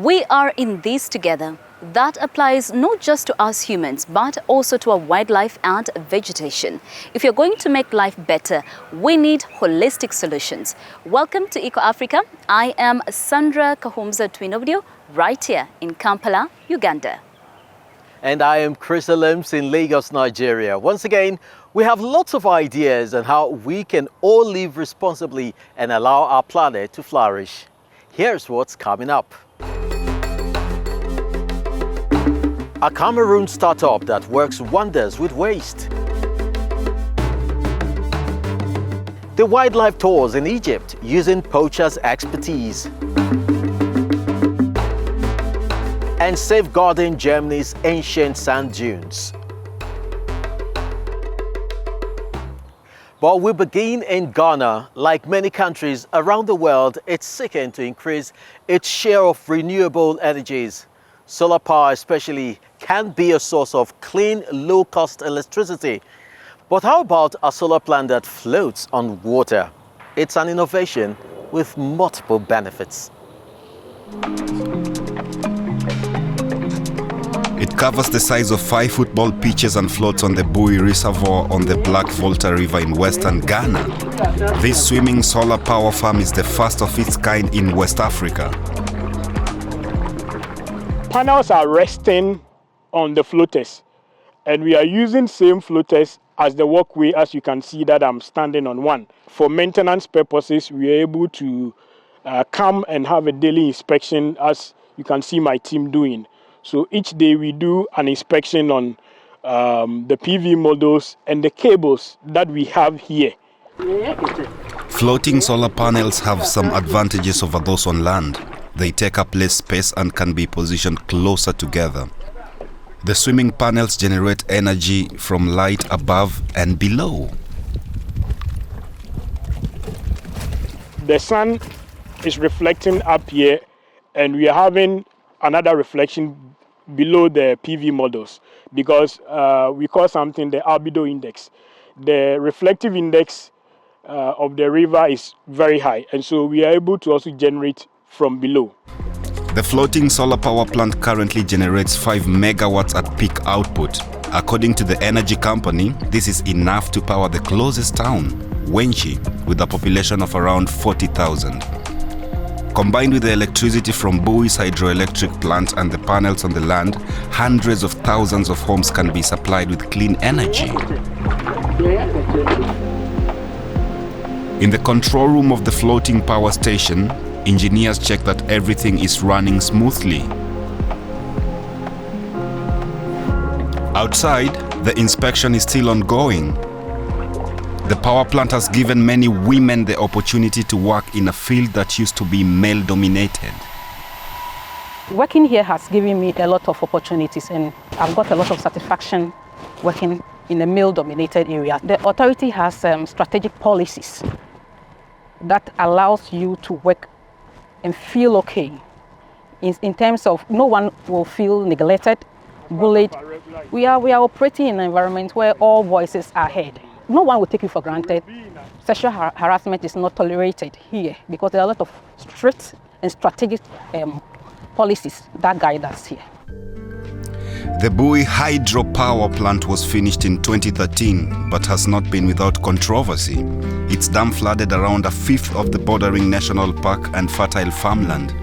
We are in this together. That applies not just to us humans, but also to our wildlife and vegetation. If you're going to make life better, we need holistic solutions. Welcome to Eco Africa. I am Sandra Kahumza Twinovideo, right here in Kampala, Uganda. And I am Chris Alims in Lagos, Nigeria. Once again, we have lots of ideas on how we can all live responsibly and allow our planet to flourish. Here's what's coming up. A Cameroon startup that works wonders with waste. The wildlife tours in Egypt using poachers' expertise. And safeguarding Germany's ancient sand dunes. But we begin in Ghana. Like many countries around the world, it's seeking to increase its share of renewable energies. Solar power especially can be a source of clean, low-cost electricity. But how about a solar plant that floats on water? It's an innovation with multiple benefits. It covers the size of 5 football pitches and floats on the Bui Reservoir on the Black Volta River in western Ghana. This swimming solar power farm is the first of its kind in West Africa. Panels are resting on the floaters, and we are using same floaters as the walkway, as you can see that I'm standing on one. For maintenance purposes, we are able to come and have a daily inspection, as you can see my team doing. So each day we do an inspection on the PV models and the cables that we have here. Floating solar panels have some advantages over those on land. They take up less space and can be positioned closer together. The swimming panels generate energy from light above and below. The sun is reflecting up here, and we are having another reflection below the PV models because we call something the albedo index. The reflective index of the river is very high, and so we are able to also generate from below. The floating solar power plant currently generates 5 megawatts at peak output. According to the energy company, this is enough to power the closest town, Wenchi, with a population of around 40,000. Combined with the electricity from Bui's hydroelectric plant and the panels on the land, hundreds of thousands of homes can be supplied with clean energy. In the control room of the floating power station, engineers check that everything is running smoothly. Outside, the inspection is still ongoing. The power plant has given many women the opportunity to work in a field that used to be male-dominated. Working here has given me a lot of opportunities, and I've got a lot of satisfaction working in a male-dominated area. The authority has strategic policies that allows you to work and feel okay. In terms of no one will feel neglected, bullied. We are operating in an environment where all voices are heard. No one will take you for granted. Sexual harassment is not tolerated here because there are a lot of strict and strategic policies that guide us here. The Bui hydropower plant was finished in 2013 but has not been without controversy. Its dam flooded around a fifth of the bordering national park and fertile farmland.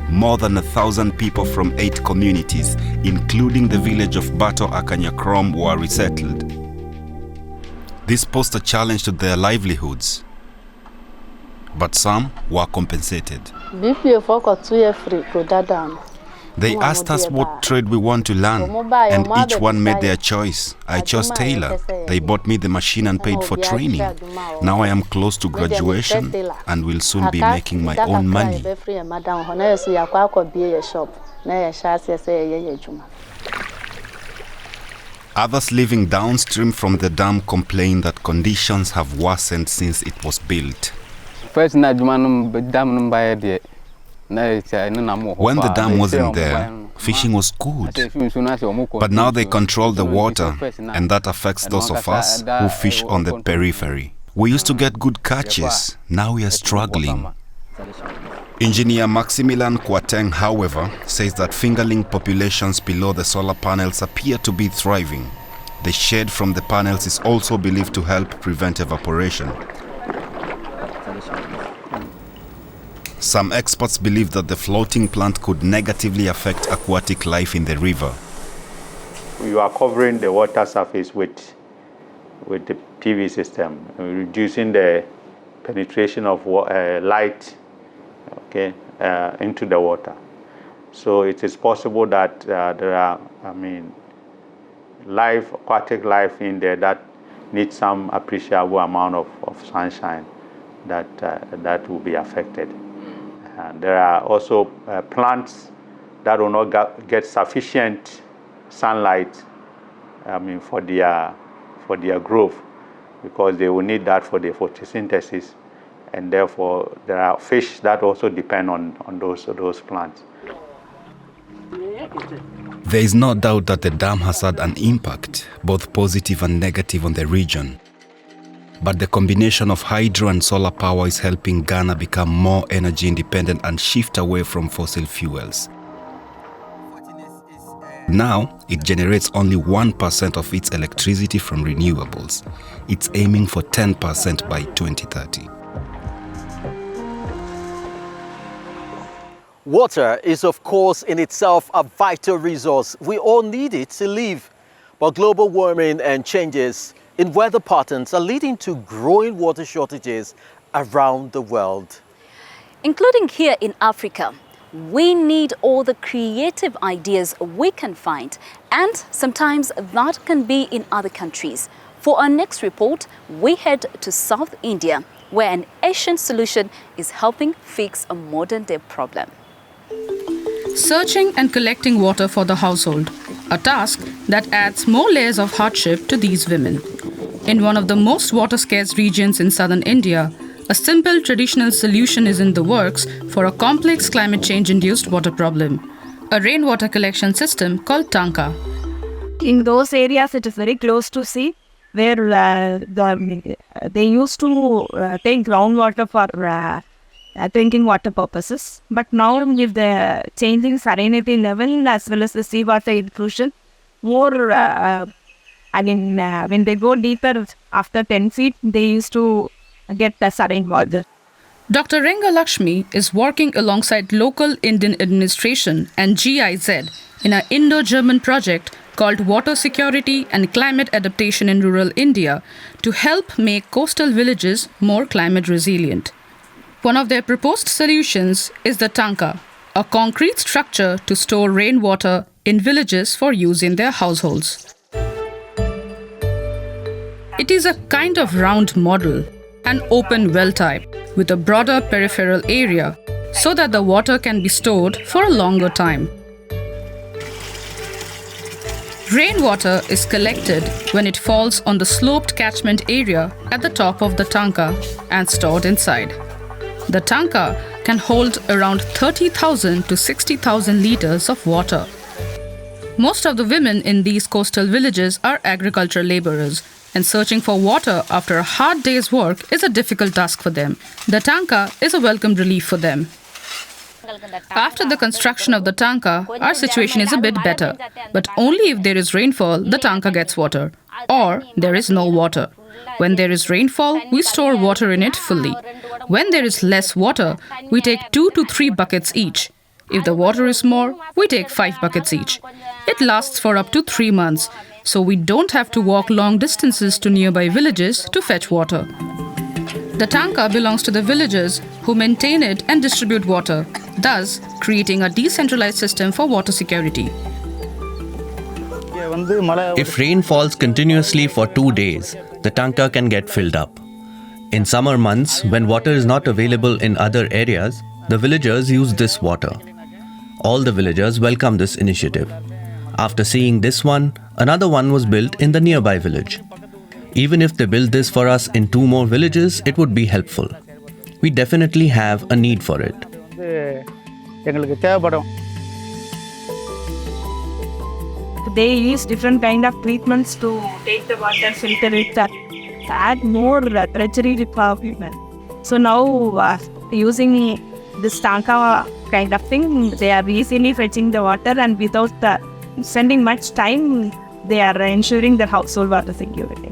More than 1,000 people from 8 communities, including the village of Bato Akanyakrom, were resettled. This posed a challenge to their livelihoods, but some were compensated. They asked us what trade we want to learn, and each one made their choice. I chose tailor. They bought me the machine and paid for training. Now I am close to graduation and will soon be making my own money. Others living downstream from the dam complain that conditions have worsened since it was built. When the dam wasn't there, fishing was good. But now they control the water, and that affects those of us who fish on the periphery. We used to get good catches, now we are struggling. Engineer Maximilian Kwateng, however, says that fingerling populations below the solar panels appear to be thriving. The shade from the panels is also believed to help prevent evaporation. Some experts believe that the floating plant could negatively affect aquatic life in the river. You are covering the water surface with the PV system, reducing the penetration of light into the water. So it is possible that there are, aquatic life in there that needs some appreciable amount of sunshine that will be affected. And there are also plants that will not get sufficient sunlight for their growth, because they will need that for the photosynthesis, and therefore there are fish that also depend on those plants. There is no doubt that the dam has had an impact, both positive and negative, on the region. But the combination of hydro and solar power is helping Ghana become more energy independent and shift away from fossil fuels. Now, it generates only 1% of its electricity from renewables. It's aiming for 10% by 2030. Water is, of course, in itself a vital resource. We all need it to live. But global warming and changes in weather patterns are leading to growing water shortages around the world. Including here in Africa. We need all the creative ideas we can find, and sometimes that can be in other countries. For our next report, we head to South India, where an Asian solution is helping fix a modern-day problem. Searching and collecting water for the household, a task that adds more layers of hardship to these women. In one of the most water-scarce regions in southern India, a simple traditional solution is in the works for a complex climate change-induced water problem, a rainwater collection system called Tanka. In those areas, it is very close to sea, where they used to take groundwater for drinking water purposes. But now, with the changing salinity level as well as the seawater intrusion, more when they go deeper after 10 feet, they used to get the saline water. Dr. Renga Lakshmi is working alongside local Indian administration and GIZ in an Indo-German project called Water Security and Climate Adaptation in Rural India to help make coastal villages more climate resilient. One of their proposed solutions is the Tanka, a concrete structure to store rainwater in villages for use in their households. It is a kind of round model, an open well type, with a broader peripheral area so that the water can be stored for a longer time. Rainwater is collected when it falls on the sloped catchment area at the top of the Tanka and stored inside. The Tanka can hold around 30,000 to 60,000 liters of water. Most of the women in these coastal villages are agricultural laborers, and searching for water after a hard day's work is a difficult task for them. The Tanka is a welcome relief for them. After the construction of the Tanka, our situation is a bit better, but only if there is rainfall, the Tanka gets water, or there is no water. When there is rainfall, we store water in it fully. When there is less water, we take 2 to 3 buckets each. If the water is more, we take 5 buckets each. It lasts for up to 3 months, so we don't have to walk long distances to nearby villages to fetch water. The Tanka belongs to the villagers who maintain it and distribute water, thus creating a decentralized system for water security. If rain falls continuously for 2 days, the Tanka can get filled up. In summer months, when water is not available in other areas, the villagers use this water. All the villagers welcome this initiative. After seeing this one, another one was built in the nearby village. Even if they build this for us in 2 more villages, it would be helpful. We definitely have a need for it. They use different kind of treatments to take the water, filter it, add more treachery requirement. So now using this tanka kind of thing, they are easily fetching the water, and without spending much time, they are ensuring their household water security.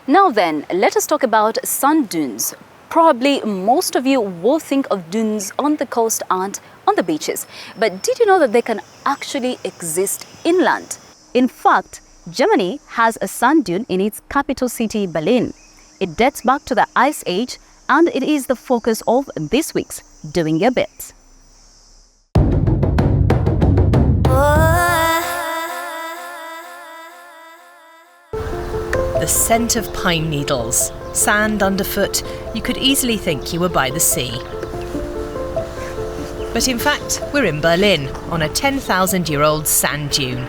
Now then, let us talk about sand dunes. Probably most of you will think of dunes on the coast and on the beaches. But did you know that they can actually exist inland? In fact, Germany has a sand dune in its capital city, Berlin. It dates back to the Ice Age, and it is the focus of this week's Doing Your Bit. The scent of pine needles, sand underfoot, you could easily think you were by the sea. But in fact, we're in Berlin, on a 10,000-year-old sand dune.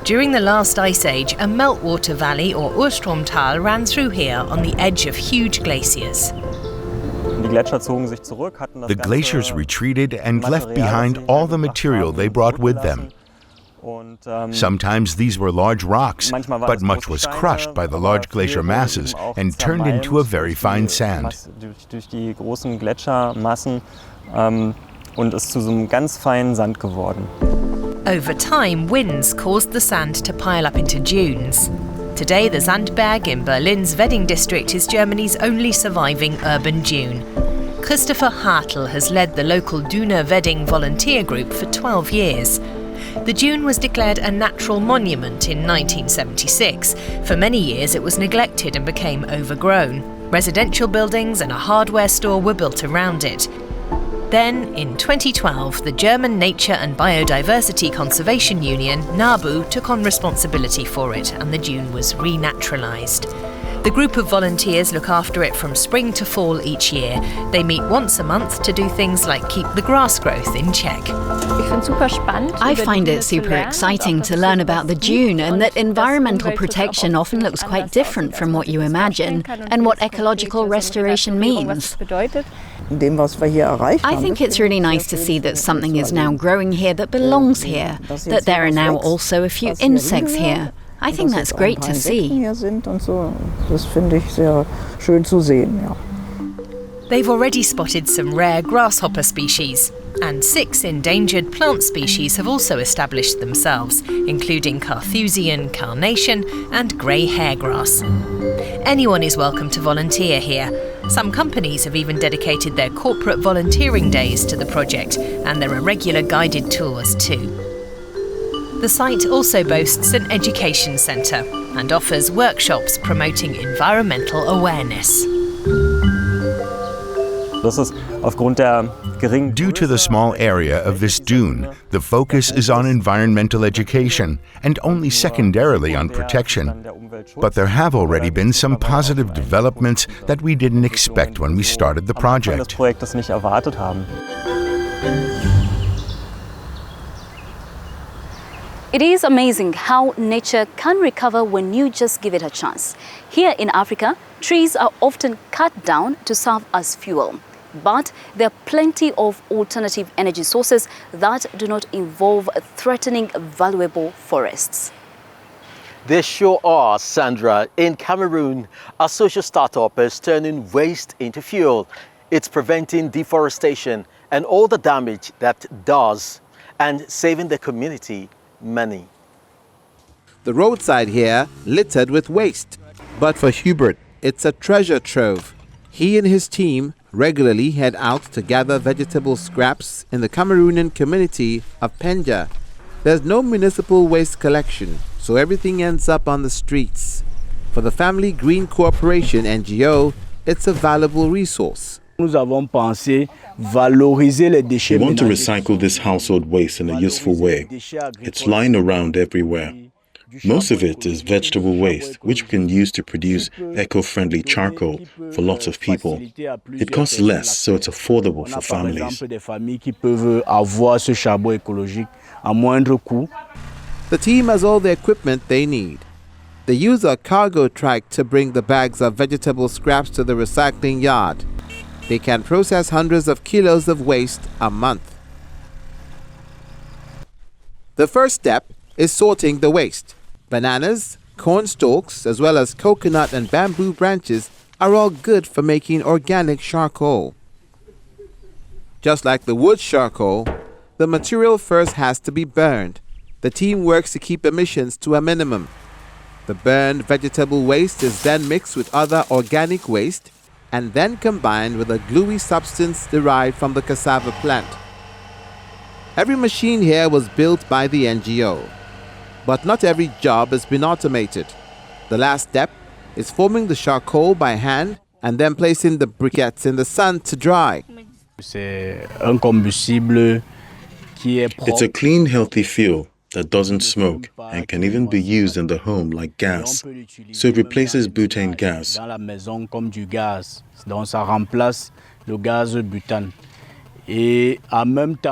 During the last ice age, a meltwater valley or Urstromtal ran through here on the edge of huge glaciers. The glaciers retreated and left behind all the material they brought with them. Sometimes these were large rocks, but much was crushed by the large glacier masses and turned into a very fine sand. Over time, winds caused the sand to pile up into dunes. Today, the Sandberg in Berlin's Wedding district is Germany's only surviving urban dune. Christopher Hartl has led the local Dune Wedding volunteer group for 12 years. The dune was declared a natural monument in 1976. For many years it was neglected and became overgrown. Residential buildings and a hardware store were built around it. Then, in 2012, the German Nature and Biodiversity Conservation Union, NABU, took on responsibility for it, and the dune was renaturalised. The group of volunteers look after it from spring to fall each year. They meet once a month to do things like keep the grass growth in check. I find it super exciting to learn about the dune and that environmental protection often looks quite different from what you imagine and what ecological restoration means. I think it's really nice to see that something is now growing here that belongs here, that there are now also a few insects here. I think that's great to see. They've already spotted some rare grasshopper species, and 6 endangered plant species have also established themselves, including Carthusian carnation and grey hairgrass. Anyone is welcome to volunteer here. Some companies have even dedicated their corporate volunteering days to the project, and there are regular guided tours too. The site also boasts an education centre and offers workshops promoting environmental awareness. Due to the small area of this dune, the focus is on environmental education and only secondarily on protection. But there have already been some positive developments that we didn't expect when we started the project. It is amazing how nature can recover when you just give it a chance. Here in Africa, trees are often cut down to serve as fuel. But there are plenty of alternative energy sources that do not involve threatening valuable forests. There sure are, Sandra. In Cameroon, a social startup is turning waste into fuel. It's preventing deforestation and all the damage that does, and saving the community money. The roadside here littered with waste. But for Hubert, it's a treasure trove. He and his team regularly head out to gather vegetable scraps in the Cameroonian community of Penja. There's no municipal waste collection, so everything ends up on the streets. For the Family Green Corporation NGO, it's a valuable resource. We want to recycle this household waste in a useful way. It's lying around everywhere. Most of it is vegetable waste, which we can use to produce eco-friendly charcoal for lots of people. It costs less, so it's affordable for families. The team has all the equipment they need. They use a cargo trike to bring the bags of vegetable scraps to the recycling yard. They can process hundreds of kilos of waste a month. The first step is sorting the waste. Bananas, corn stalks, as well as coconut and bamboo branches are all good for making organic charcoal. Just like the wood charcoal, the material first has to be burned. The team works to keep emissions to a minimum. The burned vegetable waste is then mixed with other organic waste and then combined with a gluey substance derived from the cassava plant. Every machine here was built by the NGO. But not every job has been automated. The last step is forming the charcoal by hand and then placing the briquettes in the sun to dry. It's a clean, healthy fuel that doesn't smoke and can even be used in the home like gas. So it replaces butane gas. At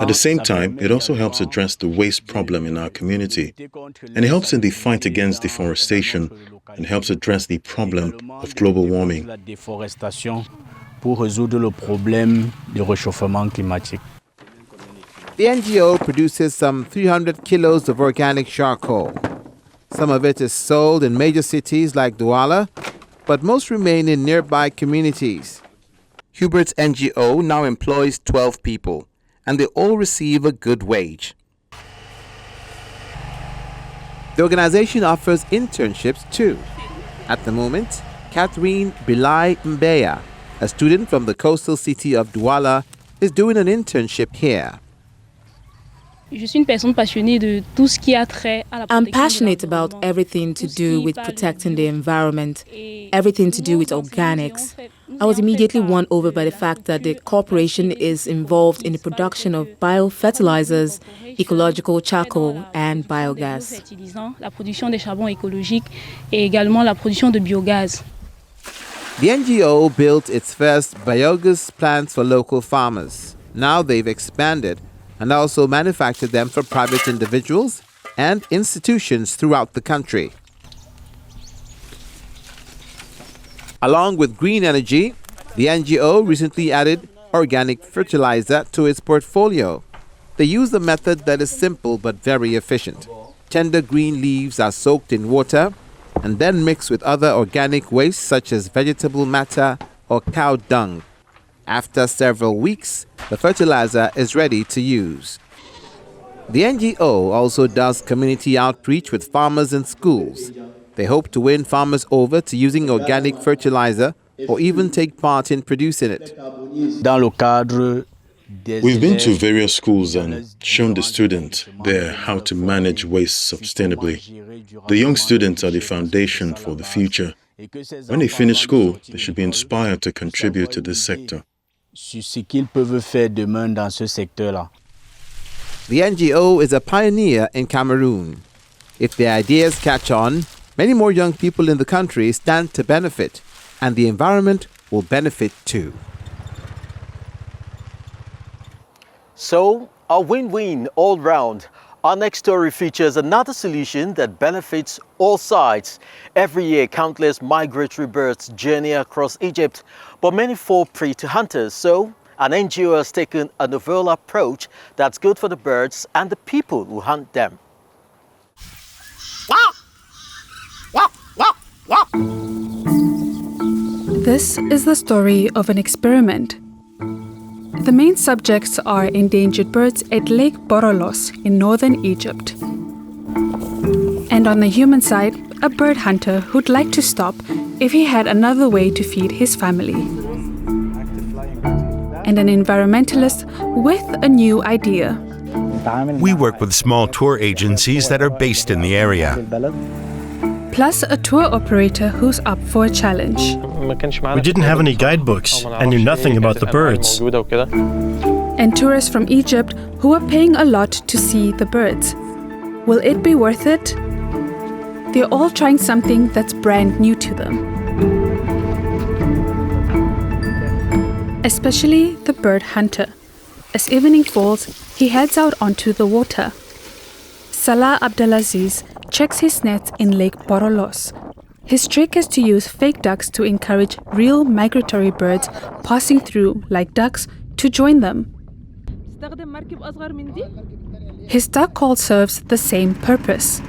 the same time, it also helps address the waste problem in our community. And it helps in the fight against deforestation and helps address the problem of global warming. The NGO produces some 300 kilos of organic charcoal. Some of it is sold in major cities like Douala, but most remain in nearby communities. Hubert's NGO now employs 12 people, and they all receive a good wage. The organization offers internships too. At the moment, Catherine Bilai Mbeya, a student from the coastal city of Douala, is doing an internship here. I'm passionate about everything to do with protecting the environment, everything to do with organics. I was immediately won over by the fact that the corporation is involved in the production of biofertilizers, ecological charcoal, and biogas. The NGO built its first biogas plants for local farmers. Now they've expanded and also manufacture them for private individuals and institutions throughout the country. Along with green energy, the NGO recently added organic fertilizer to its portfolio. They use a method that is simple but very efficient. Tender green leaves are soaked in water and then mixed with other organic waste such as vegetable matter or cow dung. After several weeks, the fertilizer is ready to use. The NGO also does community outreach with farmers and schools. They hope to win farmers over to using organic fertilizer or even take part in producing it. We've been to various schools and shown the students there how to manage waste sustainably. The young students are the foundation for the future. When they finish school, they should be inspired to contribute to this sector. The NGO is a pioneer in Cameroon. If the ideas catch on, many more young people in the country stand to benefit, and the environment will benefit too. So, a win-win all round. Our next story features another solution that benefits all sides. Every year, countless migratory birds journey across Egypt, but many fall prey to hunters. So, an NGO has taken a novel approach that's good for the birds and the people who hunt them. This is the story of an experiment. The main subjects are endangered birds at Lake Borolos in northern Egypt. And on the human side, a bird hunter who'd like to stop if he had another way to feed his family. And an environmentalist with a new idea. We work with small tour agencies that are based in the area. Plus a tour operator who's up for a challenge. We didn't have any guidebooks and knew nothing about the birds. And tourists from Egypt who are paying a lot to see the birds. Will it be worth it? They're all trying something that's brand new to them. Especially the bird hunter. As evening falls, he heads out onto the water. Salah Abdelaziz checks his nets in Lake Borolos. His trick is to use fake ducks to encourage real migratory birds passing through, like ducks, to join them. His duck call serves the same purpose.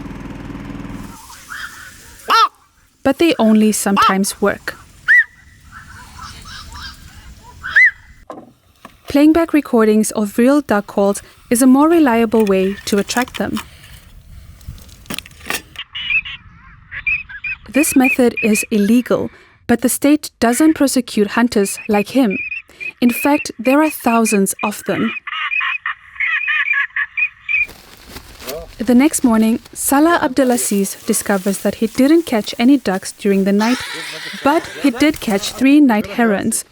But they only sometimes work. Playing back recordings of real duck calls is a more reliable way to attract them. This method is illegal, but the state doesn't prosecute hunters like him. In fact, there are thousands of them. The next morning, Salah Abdelaziz discovers that he didn't catch any ducks during the night, but he did catch 3 night herons.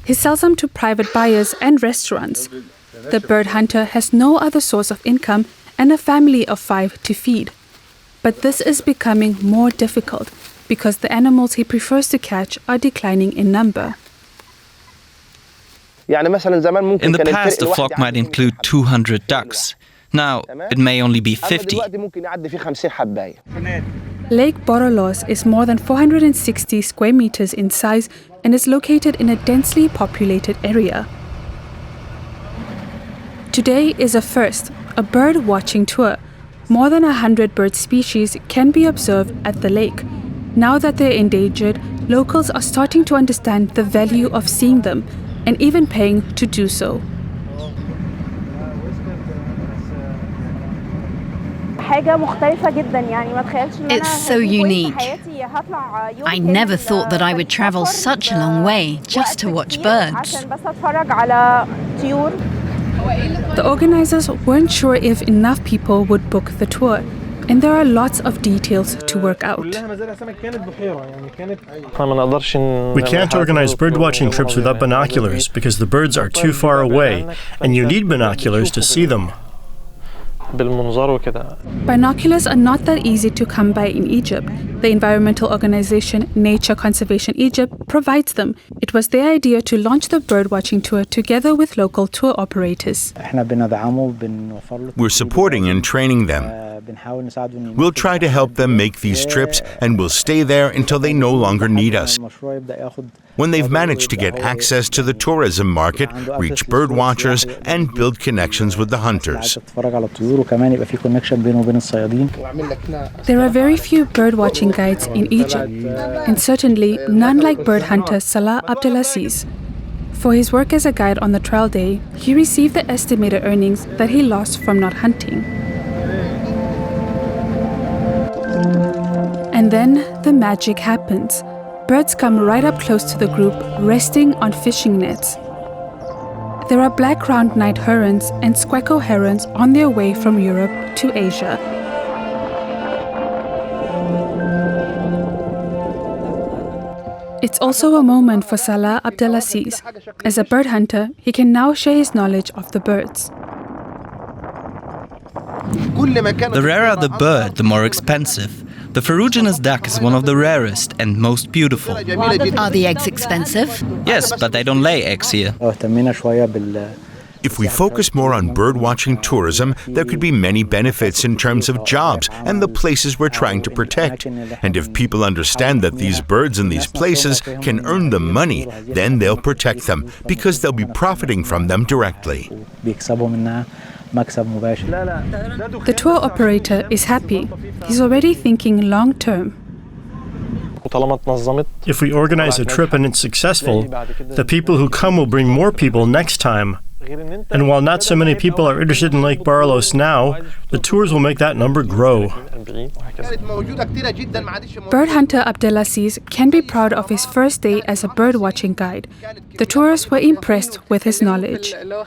He sells them to private buyers and restaurants. The bird hunter has no other source of income and a family of 5 to feed. But this is becoming more difficult because the animals he prefers to catch are declining in number. In the past, the flock might include 200 ducks. Now, it may only be 50. Lake Borolos is more than 460 square meters in size and is located in a densely populated area. Today is a first, a bird watching tour. More than 100 bird species can be observed at the lake. Now that they're endangered, locals are starting to understand the value of seeing them and even paying to do so. It's so unique. I never thought that I would travel such a long way just to watch birds. The organizers weren't sure if enough people would book the tour, and there are lots of details to work out. We can't organize birdwatching trips without binoculars because the birds are too far away, and you need binoculars to see them. Binoculars are not that easy to come by in Egypt. The environmental organization Nature Conservation Egypt provides them. It was their idea to launch the birdwatching tour together with local tour operators. We're supporting and training them. We'll try to help them make these trips, and we'll stay there until they no longer need us. When they've managed to get access to the tourism market, reach bird watchers, and build connections with the hunters. There are very few bird-watching guides in Egypt, and certainly none like bird hunter Salah Abdelaziz. For his work as a guide on the trial day, he received the estimated earnings that he lost from not hunting. And then the magic happens. Birds come right up close to the group, resting on fishing nets. There are black-crowned night herons and squeco herons on their way from Europe to Asia. It's also a moment for Salah Abdelaziz. As a bird hunter, he can now share his knowledge of the birds. The rarer the bird, the more expensive. The ferruginous duck is one of the rarest and most beautiful. Are the eggs expensive? Yes, but they don't lay eggs here. If we focus more on birdwatching tourism, there could be many benefits in terms of jobs and the places we're trying to protect. And if people understand that these birds in these places can earn them money, then they'll protect them because they'll be profiting from them directly. The tour operator is happy. He's already thinking long term. If we organize a trip and it's successful, the people who come will bring more people next time. And while not so many people are interested in Lake Borolos now, the tours will make that number grow. Bird hunter Abdelaziz can be proud of his first day as a bird-watching guide. The tourists were impressed with his knowledge. The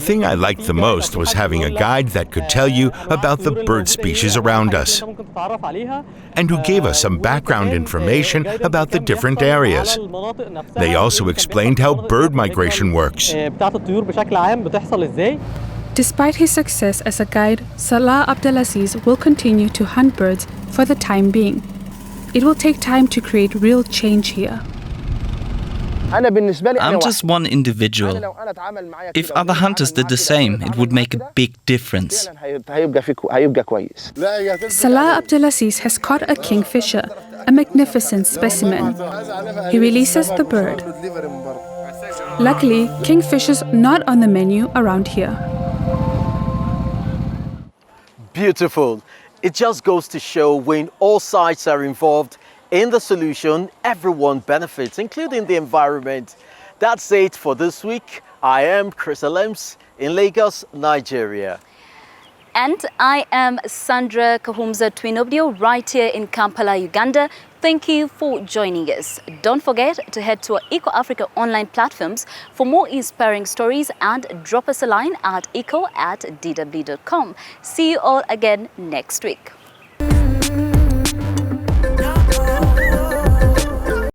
thing I liked the most was having a guide that could tell you about the bird species around us, and who gave us some background information about the different areas. They also explained how bird migration works. Despite his success as a guide, Salah Abdelaziz will continue to hunt birds for the time being. It will take time to create real change here. I'm just one individual. If other hunters did the same, it would make a big difference. Salah Abdelaziz has caught a kingfisher, a magnificent specimen. He releases the bird. Luckily, kingfisher's not on the menu around here. Beautiful. It just goes to show when all sides are involved in the solution, everyone benefits, including the environment. That's it for this week. I am Chris Alems in Lagos, Nigeria. And I am Sandra Kahumza Twinobdio right here in Kampala, Uganda. Thank you for joining us. Don't forget to head to our Eco Africa online platforms for more inspiring stories and drop us a line at eco@dw.com. See you all again next week.